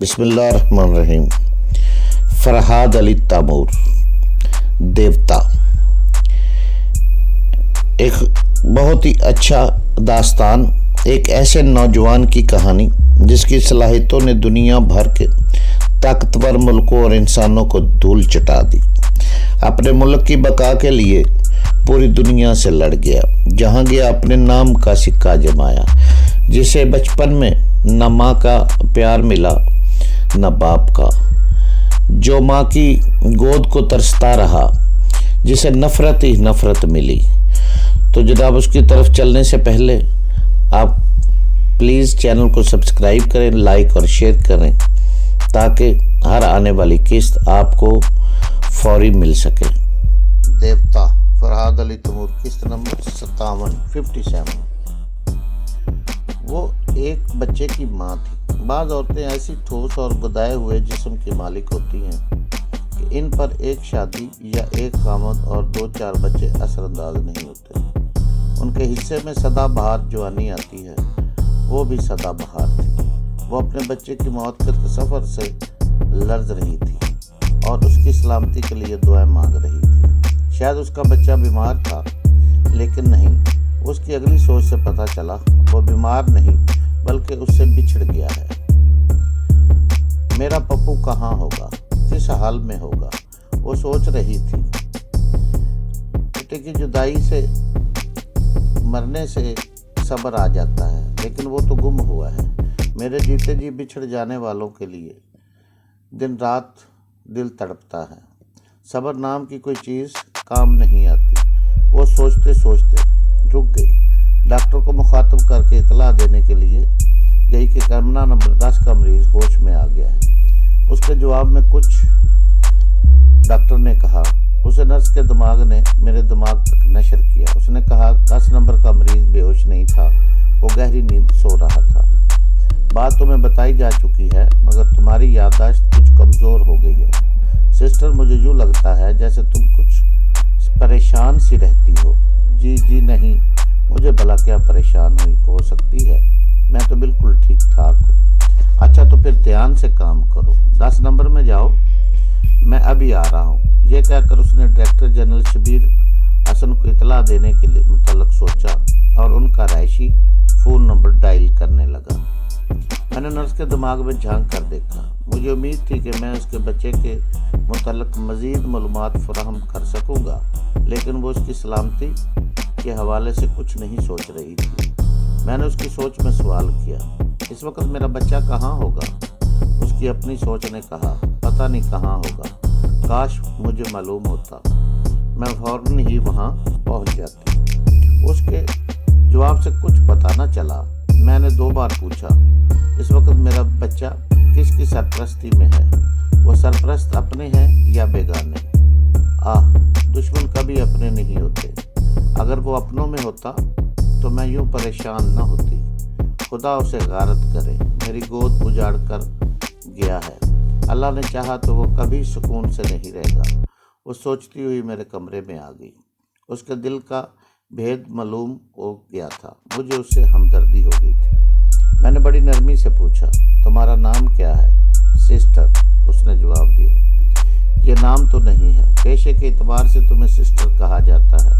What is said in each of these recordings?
بسم اللہ الرحمن الرحیم۔ فرحاد علی تیمور، دیوتا، ایک بہت ہی اچھا داستان، ایک ایسے نوجوان کی کہانی جس کی صلاحیتوں نے دنیا بھر کے طاقتور ملکوں اور انسانوں کو دھول چٹا دی۔ اپنے ملک کی بقا کے لیے پوری دنیا سے لڑ گیا، جہاں گیا اپنے نام کا سکہ جمایا، جسے بچپن میں نہ ماں کا پیار ملا نہ باپ کا، جو ماں کی گود کو ترستا رہا، جسے نفرت ہی نفرت ملی۔ تو جناب، اس کی طرف چلنے سے پہلے آپ پلیز چینل کو سبسکرائب کریں، لائک اور شیئر کریں، تاکہ ہر آنے والی قسط آپ کو فوری مل سکے۔ دیوتا، فرحاد علی تیمور، قسط نمبر 57۔ وہ ایک بچے کی ماں تھی۔ بعض عورتیں ایسی ٹھوس اور گدائے ہوئے جسم کی مالک ہوتی ہیں کہ ان پر ایک شادی یا ایک خامد اور 2-4 بچے اثر انداز نہیں ہوتے۔ ان کے حصے میں سدا بہار جوانی آتی ہے، وہ بھی سدا بہار تھی۔ وہ اپنے بچے کی موت کے سفر سے لرز رہی تھی اور اس کی سلامتی کے لیے دعائیں مانگ رہی تھی۔ شاید اس کا بچہ بیمار تھا، لیکن نہیں، اس کی اگلی سوچ سے پتہ چلا وہ بیمار نہیں بلکہ اس سے بچھڑ گیا ہے۔ میرا پپو کہاں ہوگا، کس حال میں ہوگا، وہ سوچ رہی تھی۔ بیٹے کی جدائی سے مرنے سے صبر آ جاتا ہے، لیکن وہ تو گم ہوا ہے۔ میرے جیتے جی بچھڑ جانے والوں کے لیے دن رات دل تڑپتا ہے۔ صبر نام کی کوئی چیز کام نہیں آتی۔ وہ سوچتے سوچتے رک گئی۔ ڈاکٹر کو مخاطب کر کے اطلاع دینے کے لیے گئی کہ کمرہ نمبر 10 کا مریض ہوش میں آ گیا ہے۔ اس کے جواب میں کچھ ڈاکٹر نے کہا۔ اسے نرس کے دماغ نے میرے دماغ تک نشر کیا۔ اس نے کہا 10 نمبر کا مریض بے ہوش نہیں تھا، وہ گہری نیند سو رہا تھا۔ بات تمہیں بتائی جا چکی ہے، مگر تمہاری یادداشت کچھ کمزور ہو گئی ہے۔ سسٹر، مجھے یوں لگتا ہے جیسے تم کچھ پریشان سی رہتی ہو۔ جی نہیں، مجھے بھلا کیا پریشان ہو سکتی ہے، میں تو بالکل ٹھیک ٹھاک ہوں۔ اچھا تو پھر دھیان سے کام کرو، 10 نمبر میں جاؤ، میں ابھی آ رہا ہوں۔ یہ کہہ کر اس نے ڈائریکٹر جنرل شبیر حسن کو اطلاع دینے کے لیے متعلق سوچا اور ان کا رہائشی فون نمبر ڈائل کرنے لگا۔ میں نے نرس کے دماغ میں جھانک کر دیکھا۔ مجھے امید تھی کہ میں اس کے بچے کے متعلق مزید معلومات فراہم کر سکوں گا، لیکن وہ اس کی سلامتی کے حوالے سے کچھ نہیں سوچ رہی تھی۔ میں نے اس کی سوچ میں سوال کیا، اس وقت میرا بچہ کہاں ہوگا؟ اس کی اپنی سوچ نے کہا، پتہ نہیں کہاں ہوگا، کاش مجھے معلوم ہوتا، میں فوراً ہی وہاں پہنچ جاتی۔ اس کے جواب سے کچھ پتہ نہ چلا۔ میں نے 2 بار پوچھا، اس وقت میرا بچہ کس کی سرپرستی میں ہے؟ وہ سرپرست اپنے ہیں یا بیگانے؟ دشمن کبھی اپنے نہیں ہوتے۔ اگر وہ اپنوں میں ہوتا تو میں یوں پریشان نہ ہوتی۔ خدا اسے غارت کرے، میری گود اجاڑ کر گیا ہے۔ اللہ نے چاہا تو وہ کبھی سکون سے نہیں رہے گا۔ وہ سوچتی ہوئی میرے کمرے میں آ گئی۔ اس کے دل کا بھید معلوم ہو گیا تھا۔ مجھے اس سے ہمدردی ہو گئی تھی۔ میں نے بڑی نرمی سے پوچھا، تمہارا نام کیا ہے؟ سسٹر، اس نے جواب دیا۔ یہ نام تو نہیں ہے، پیشے کے اعتبار سے تمہیں سسٹر کہا جاتا ہے۔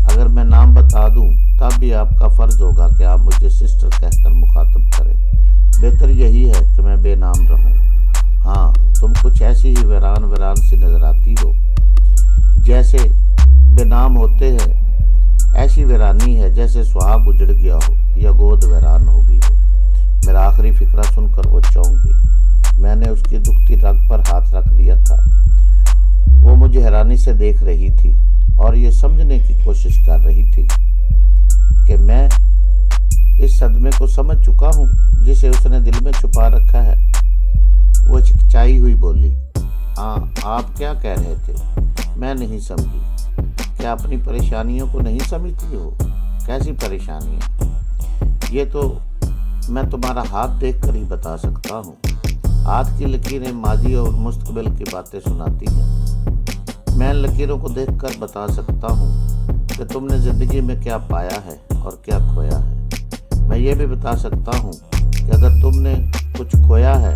اگر میں نام بتا دوں تب بھی آپ کا فرض ہوگا کہ آپ مجھے سسٹر کہہ کر مخاطب کریں۔ بہتر یہی ہے کہ میں بے نام رہوں۔ ہاں، تم کچھ ایسی ہی ویران سی نظر آتی ہو، جیسے بے نام ہوتے ہیں۔ ایسی ویرانی ہے جیسے سہاگ اجڑ گیا ہو یا گود ویران ہو گئی ہو۔ میرا آخری فقرہ سن کر وہ چونک گئی۔ میں نے اس کی دکھتی رگ پر ہاتھ رکھ دیا تھا۔ وہ مجھے حیرانی سے دیکھ رہی تھی اور یہ سمجھنے کی کوشش کر رہی تھی کہ میں اس صدمے کو سمجھ چکا ہوں جسے اس نے دل میں چھپا رکھا ہے۔ وہ چکچائی ہوئی بولی، آپ کیا کہہ رہے تھے؟ میں نہیں سمجھی۔ کیا اپنی پریشانیوں کو نہیں سمجھتی ہو؟ کیسی پریشانیاں؟ یہ تو میں تمہارا ہاتھ دیکھ کر ہی بتا سکتا ہوں۔ ہاتھ کی لکیریں ماضی اور مستقبل کی باتیں سناتی ہیں۔ میں ان لکیروں کو دیکھ کر بتا سکتا ہوں کہ تم نے زندگی میں کیا پایا ہے اور کیا کھویا ہے۔ میں یہ بھی بتا سکتا ہوں کہ اگر تم نے کچھ کھویا ہے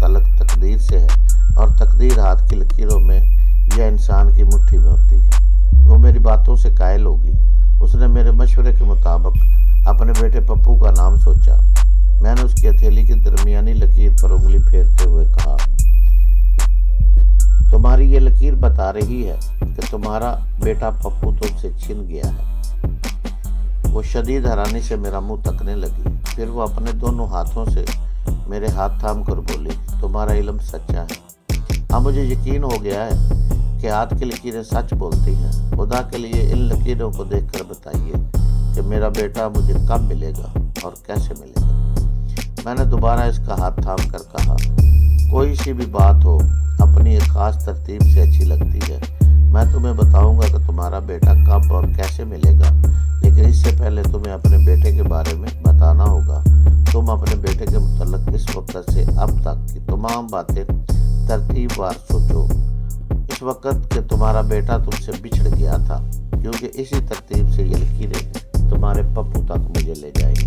تعلق تقدیر سے ہے اور تقدیر ہاتھ کی لکیروں میں یا انسان کی مٹھی میں ہوتی ہے۔ وہ میری باتوں سے قائل ہوگی۔ اس نے میرے مشورے کے مطابق اپنے بیٹے پپو کا نام سوچا۔ میں نے اس کی ہتھیلی کی درمیانی لکیر پر انگلی پھیرتے ہوئے کہا، تمہاری یہ لکیر بتا رہی ہے کہ تمہارا بیٹا پپو تم سے چھن گیا ہے۔ وہ شدید حیرانی سے میرا منہ تکنے لگی، پھر وہ اپنے دونوں ہاتھوں سے میرے ہاتھ تھام کر بولی، تمہارا علم سچا ہے۔ اب مجھے یقین ہو گیا ہے کہ ہاتھ کی لکیریں سچ بولتی ہیں۔ خدا کے لیے ان لکیروں کو دیکھ کر بتائیے کہ میرا بیٹا مجھے کب ملے گا اور کیسے ملے گا۔ میں نے دوبارہ اس کا ہاتھ تھام کر کہا، کوئی سی بھی بات ہو اپنی ایک خاص ترتیب سے اچھی لگتی ہے۔ میں تمہیں بتاؤں گا کہ تمہارا بیٹا کب اور کیسے ملے گا، لیکن اس سے پہلے تمہیں اپنے بیٹے کے بارے میں بتانا ہوگا۔ تم اپنے بیٹے کے متعلق اس وقت سے اب تک کی تمام باتیں ترتیب وار سوچو، اس وقت کہ تمہارا بیٹا تم سے بچھڑ گیا تھا، کیونکہ اسی ترتیب سے یہ لکیریں تمہارے پپو تک مجھے لے جائیں گی۔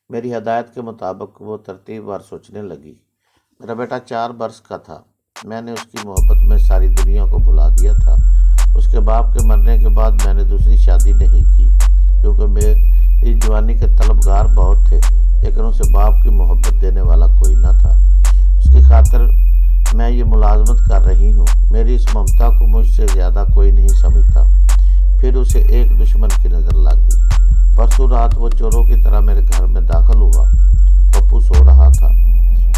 میری ہدایت کے مطابق وہ ترتیب وار سوچنے لگی۔ میرا بیٹا 4 برس کا تھا۔ میں نے اس کی محبت میں ساری دنیا کو بھلا دیا تھا۔ اس کے باپ کے مرنے کے بعد میں نے دوسری شادی نہیں کی، کیونکہ میری جوانی کے طلبگار بہت تھے، لیکن اسے باپ کی محبت دینے والا کوئی نہ تھا۔ اس کی خاطر میں یہ ملازمت کر رہی ہوں۔ میری اس ممتا کو مجھ سے زیادہ کوئی نہیں سمجھتا۔ پھر اسے ایک دشمن کی نظر لگ گئی۔ پرسوں رات وہ چوروں کی طرح میرے گھر میں داخل ہوا۔ پپو سو رہا تھا۔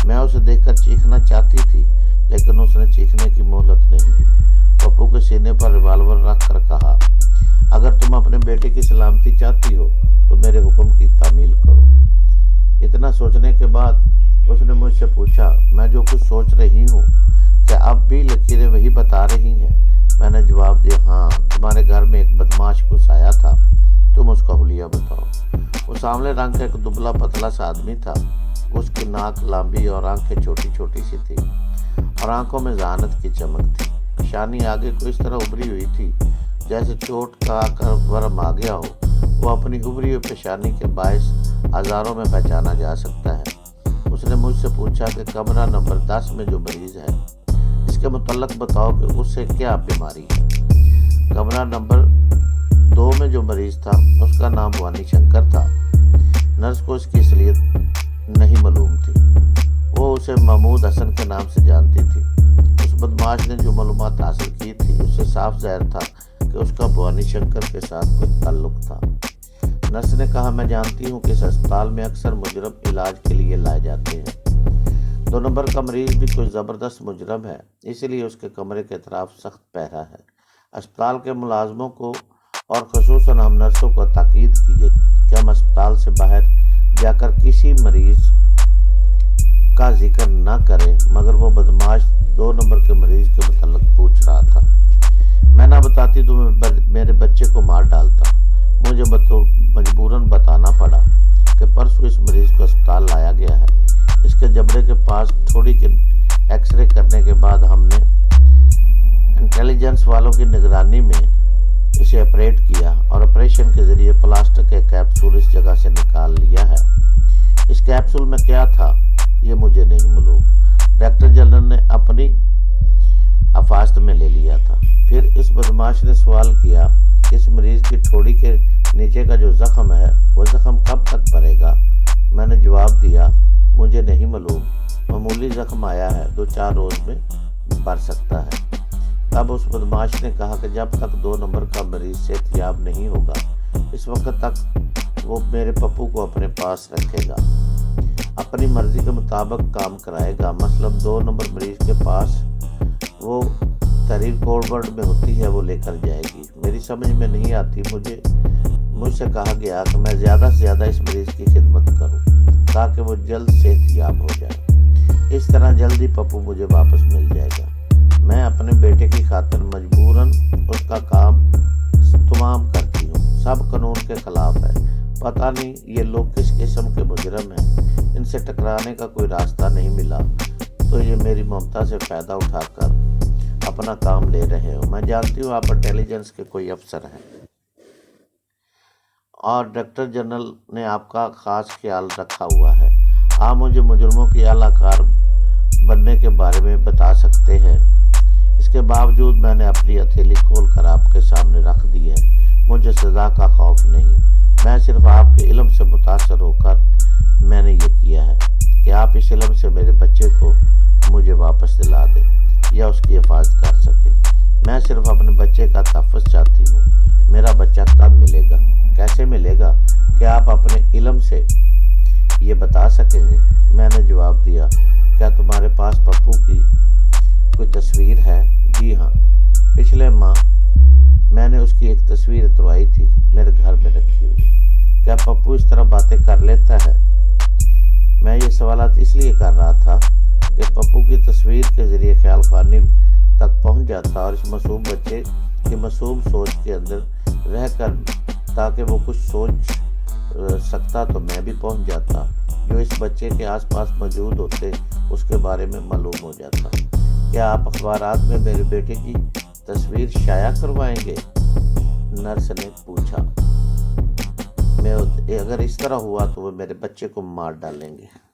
میں اسے دیکھ کر چیخنا چاہتی تھی، لیکن اس نے چیخنے کی مہلت نہیں دی۔ پپو کے سینے پر ریوالور رکھ کر کہا، اگر تم اپنے بیٹے کی سلامتی چاہتی ہو تو میرے حکم کی تعمیل کرو۔ اتنا سوچنے کے بعد اس نے مجھ سے پوچھا، میں جو کچھ سوچ رہی ہوں کیا اب بھی لکیریں وہی بتا رہی ہیں؟ میں نے جواب دیا، ہاں، تمہارے گھر میں ایک بدماش گھس آیا تھا، تم اس کا حلیہ بتاؤ۔ وہ سامنے رنگ کا ایک دبلا پتلا سا آدمی تھا۔ اس کی ناک لمبی اور آنکھیں چھوٹی چھوٹی سی تھی اور آنکھوں میں ذہانت کی چمک تھی۔ پیشانی آگے کو اس طرح ابری ہوئی تھی جیسے چوٹ کا کر ورم آ گیا ہو۔ وہ اپنی ابری ہوئی پیشانی کے باعث ہزاروں میں پہچانا جا سکتا ہے۔ اس نے مجھ سے پوچھا کہ کمرہ نمبر 10 میں جو مریض ہے اس کے متعلق بتاؤ کہ اس سے کیا بیماری ہے۔ کمرہ نمبر 2 میں جو مریض تھا اس کا نام وانی شنکر تھا۔ نرس کو اس کی اصلیت نہیں معلوم تھی، وہ اسے محمود حسن کے نام سے جانتی تھی۔ اس بدماش نے جو معلومات حاصل کی تھی اس سے صاف ظاہر تھا کہ اس کا وانی شنکر کے ساتھ کوئی تعلق تھا۔ نرس نے کہا، میں جانتی ہوں کہ اس ہسپتال میں اکثر مجرم علاج کے لیے لائے جاتے ہیں۔ 2 نمبر کا مریض بھی کوئی زبردست مجرم ہے، اسی لیے اس کے کمرے کے اطراف سخت پہرا ہے۔ اسپتال کے ملازموں کو اور خصوصاً ہم نرسوں کو تاکید کیجیے کہ ہم اسپتال سے باہر جا کر کسی مریض کا ذکر نہ کریں، مگر وہ بدماش 2 نمبر کے مریض کے متعلق پوچھ رہا تھا۔ میں نہ بتاتی تو میں میرے بچے کو مار ڈالتا۔ مجھے مجبوراً بتانا پڑا کہ پرسوں اس مریض کو اسپتال لایا گیا ہے۔ اس کے جبڑے کے پاس تھوڑی کے ایکس رے کرنے کے بعد ہم نے انٹیلیجنس والوں کی نگرانی میں اسے آپریٹ کیا اور آپریشن کے ذریعے پلاسٹک کے کیپسول اس جگہ سے نکال لیا ہے۔ اس کیپسول میں کیا تھا یہ مجھے نہیں معلوم، ڈاکٹر جنرل نے اپنی حفاظت میں لے لیا تھا۔ پھر اس بدماش نے سوال کیا کہ اس مریض کی ٹھوڑی کے نیچے کا جو زخم ہے وہ زخم کب تک بھرے گا؟ میں نے جواب دیا، مجھے نہیں معلوم، معمولی زخم آیا ہے، 2-4 روز میں بھر سکتا ہے۔ تب اس بدماش نے کہا کہ جب تک 2 نمبر کا مریض صحت یاب نہیں ہوگا اس وقت تک وہ میرے پپو کو اپنے پاس رکھے گا، اپنی مرضی کے مطابق کام کرائے گا۔ مثلاً 2 نمبر مریض کے پاس وہ تحریر کوربرڈ میں ہوتی ہے وہ لے کر جائے گی۔ میری سمجھ میں نہیں آتی، مجھ سے کہا گیا کہ میں زیادہ سے زیادہ اس مریض کی خدمت کروں تاکہ وہ جلد صحت یاب ہو جائے۔ اس طرح جلدی پپو مجھے واپس مل جائے گا۔ میں اپنے بیٹے کی خاطر مجبوراً اس کا کام تمام کرتی ہوں، سب قانون کے خلاف ہے۔ پتہ نہیں یہ لوگ کس قسم کے مجرم ہیں، ان سے ٹکرانے کا کوئی راستہ نہیں ملا تو یہ میری ممتا سے فائدہ اٹھا کر اپنا کام لے رہے ہو۔ میں جانتی ہوں آپ انٹیلیجنس کے کوئی افسر ہیں اور ڈاکٹر جنرل نے آپ کا خاص خیال رکھا ہوا ہے۔ آپ مجھے مجرموں کی اعلیٰ کار بننے کے بارے میں بتا سکتے ہیں؟ اس کے باوجود میں نے اپنی ہتھیلی کھول کر آپ کے سامنے رکھ دی ہے۔ مجھے سزا کا خوف نہیں، میں صرف آپ کے علم سے متاثر ہو کر میں نے یہ کیا ہے کہ آپ اس علم سے میرے بچے کو مجھے واپس دلا دیں یا اس کی حفاظت کر سکیں۔ میں صرف اپنے بچے کا تحفظ چاہتی ہوں۔ میرا بچہ کب ملے گا؟ کیسے ملے گا؟ کیا آپ اپنے علم سے یہ بتا سکیں گے؟ میں نے جواب دیا، کیا تمہارے پاس پپو کی کوئی تصویر ہے؟ جی ہاں، پچھلے ماہ میں نے اس کی ایک تصویر اتروائی تھی، میرے گھر میں رکھی ہوئی۔ کیا پپو اس طرح باتیں کر لیتا ہے؟ میں یہ سوالات اس لیے کر رہا تھا کہ پپو کی تصویر کے ذریعے خیال خوانی تک پہنچ جاتا اور اس معصوم بچے کی معصوم سوچ کے اندر رہ کر تاکہ وہ کچھ سوچ سکتا تو میں بھی پہنچ جاتا، جو اس بچے کے آس پاس موجود ہوتے اس کے بارے میں معلوم ہو جاتا۔ کیا آپ اخبارات میں میرے بیٹے کی تصویر شائع کروائیں گے؟ نرس نے پوچھا۔ اگر اس طرح ہوا تو وہ میرے بچے کو مار ڈالیں گے۔